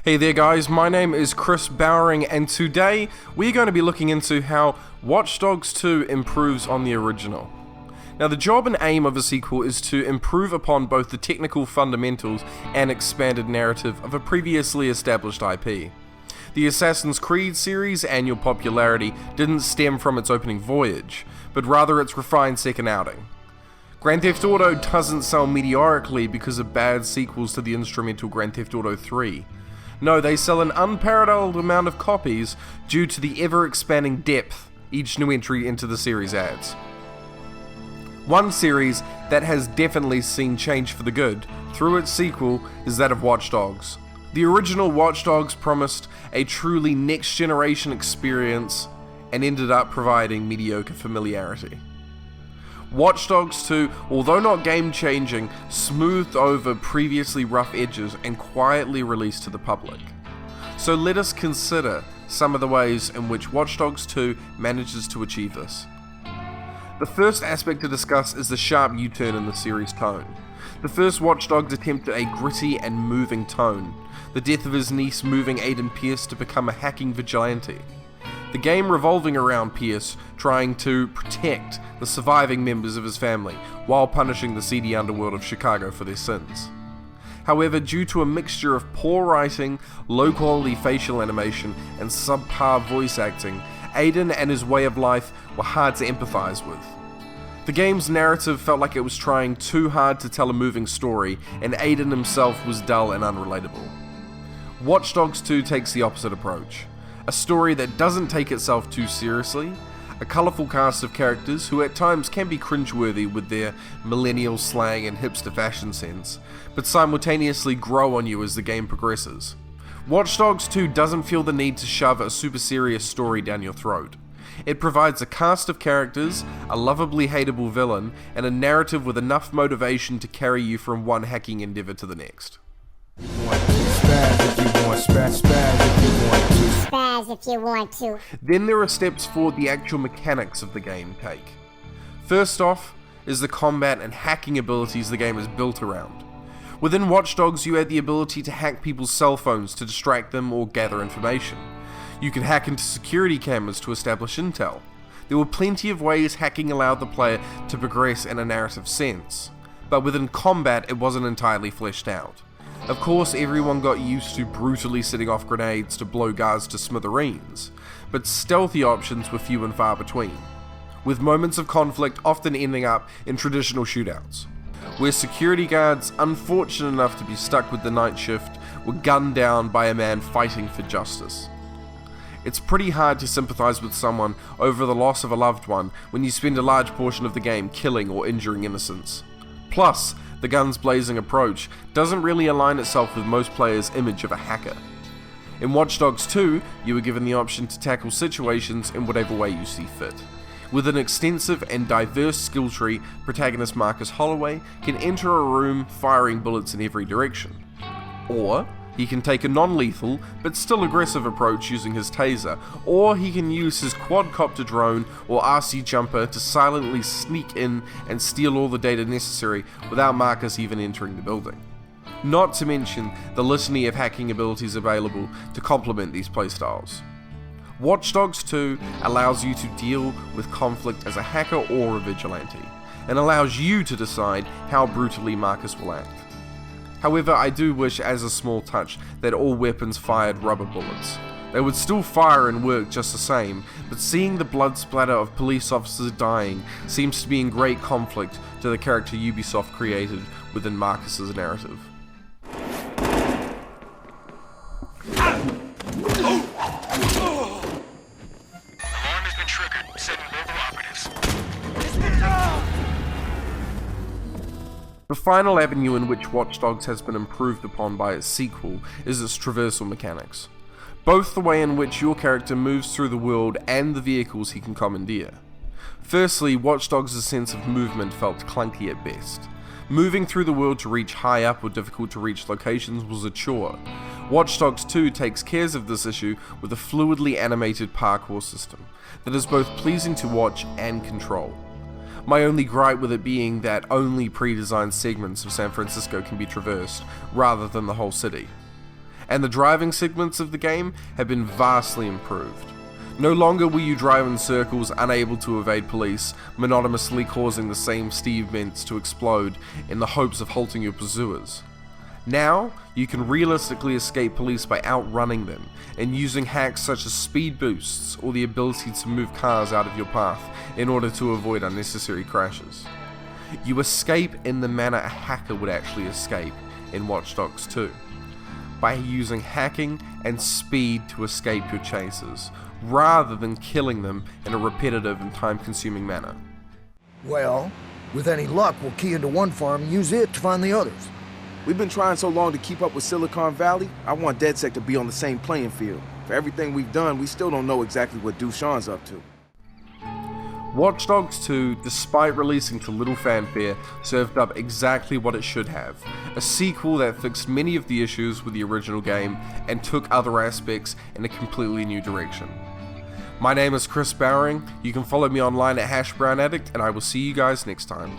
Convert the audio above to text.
Hey there guys, my name is Chris Bowering and today we're going to be looking into how Watch Dogs 2 improves on the original. Now the job and aim of a sequel is to improve upon both the technical fundamentals and expanded narrative of a previously established IP. The Assassin's Creed series' annual popularity didn't stem from its opening voyage, but rather its refined second outing. Grand Theft Auto doesn't sell meteorically because of bad sequels to the instrumental Grand Theft Auto 3. No, they sell an unparalleled amount of copies due to the ever-expanding depth each new entry into the series adds. One series that has definitely seen change for the good through its sequel is that of Watch Dogs. The original Watch Dogs promised a truly next-generation experience and ended up providing mediocre familiarity. Watch Dogs 2, although not game-changing, smoothed over previously rough edges and quietly released to the public. So let us consider some of the ways in which Watch Dogs 2 manages to achieve this. The first aspect to discuss is the sharp U-turn in the series' tone. The first Watch Dogs attempted a gritty and moving tone, the death of his niece moving Aiden Pierce to become a hacking vigilante. The game revolving around Pierce trying to protect the surviving members of his family while punishing the seedy underworld of Chicago for their sins. However, due to a mixture of poor writing, low quality facial animation, and subpar voice acting, Aiden and his way of life were hard to empathize with. The game's narrative felt like it was trying too hard to tell a moving story, and Aiden himself was dull and unrelatable. Watch Dogs 2 takes the opposite approach. A story that doesn't take itself too seriously, a colourful cast of characters who at times can be cringeworthy with their millennial slang and hipster fashion sense, but simultaneously grow on you as the game progresses. Watch Dogs 2 doesn't feel the need to shove a super serious story down your throat. It provides a cast of characters, a lovably hateable villain, and a narrative with enough motivation to carry you from one hacking endeavour to the next. Then there are steps for the actual mechanics of the game take. First off is the combat and hacking abilities the game is built around. Within Watch Dogs you had the ability to hack people's cell phones to distract them or gather information. You could hack into security cameras to establish intel. There were plenty of ways hacking allowed the player to progress in a narrative sense, but within combat it wasn't entirely fleshed out. Of course, everyone got used to brutally setting off grenades to blow guards to smithereens, but stealthy options were few and far between, with moments of conflict often ending up in traditional shootouts, where security guards, unfortunate enough to be stuck with the night shift, were gunned down by a man fighting for justice. It's pretty hard to sympathize with someone over the loss of a loved one when you spend a large portion of the game killing or injuring innocents. Plus, the guns blazing approach doesn't really align itself with most players' image of a hacker. In Watch Dogs 2, you were given the option to tackle situations in whatever way you see fit. With an extensive and diverse skill tree, protagonist Marcus Holloway can enter a room firing bullets in every direction. Or he can take a non-lethal but still aggressive approach using his taser, or he can use his quadcopter drone or RC jumper to silently sneak in and steal all the data necessary without Marcus even entering the building. Not to mention the litany of hacking abilities available to complement these playstyles. Watch Dogs 2 allows you to deal with conflict as a hacker or a vigilante, and allows you to decide how brutally Marcus will act. However, I do wish, as a small touch, that all weapons fired rubber bullets. They would still fire and work just the same, but seeing the blood splatter of police officers dying seems to be in great conflict to the character Ubisoft created within Marcus's narrative. Alarm has been triggered. Sending mobile operatives. The final avenue in which Watch Dogs has been improved upon by its sequel is its traversal mechanics, both the way in which your character moves through the world and the vehicles he can commandeer. Firstly, Watch Dogs' sense of movement felt clunky at best. Moving through the world to reach high up or difficult to reach locations was a chore. Watch Dogs 2 takes care of this issue with a fluidly animated parkour system that is both pleasing to watch and control. My only gripe with it being that only pre-designed segments of San Francisco can be traversed, rather than the whole city. and the driving segments of the game have been vastly improved. No longer will you drive in circles unable to evade police, monotonously causing the same speed vents to explode in the hopes of halting your pursuers. Now, you can realistically escape police by outrunning them, and using hacks such as speed boosts or the ability to move cars out of your path in order to avoid unnecessary crashes. You escape in the manner a hacker would actually escape in Watch Dogs 2, by using hacking and speed to escape your chasers, rather than killing them in a repetitive and time-consuming manner. Well, with any luck, we'll key into one farm and use it to find the others. We've been trying so long to keep up with Silicon Valley, I want DedSec to be on the same playing field. For everything we've done, we still don't know exactly what Dushan's up to. Watch Dogs 2, despite releasing to little fanfare, served up exactly what it should have. A sequel that fixed many of the issues with the original game and took other aspects in a completely new direction. My name is Chris Bowering. You can follow me online at #BrownAddict, and I will see you guys next time.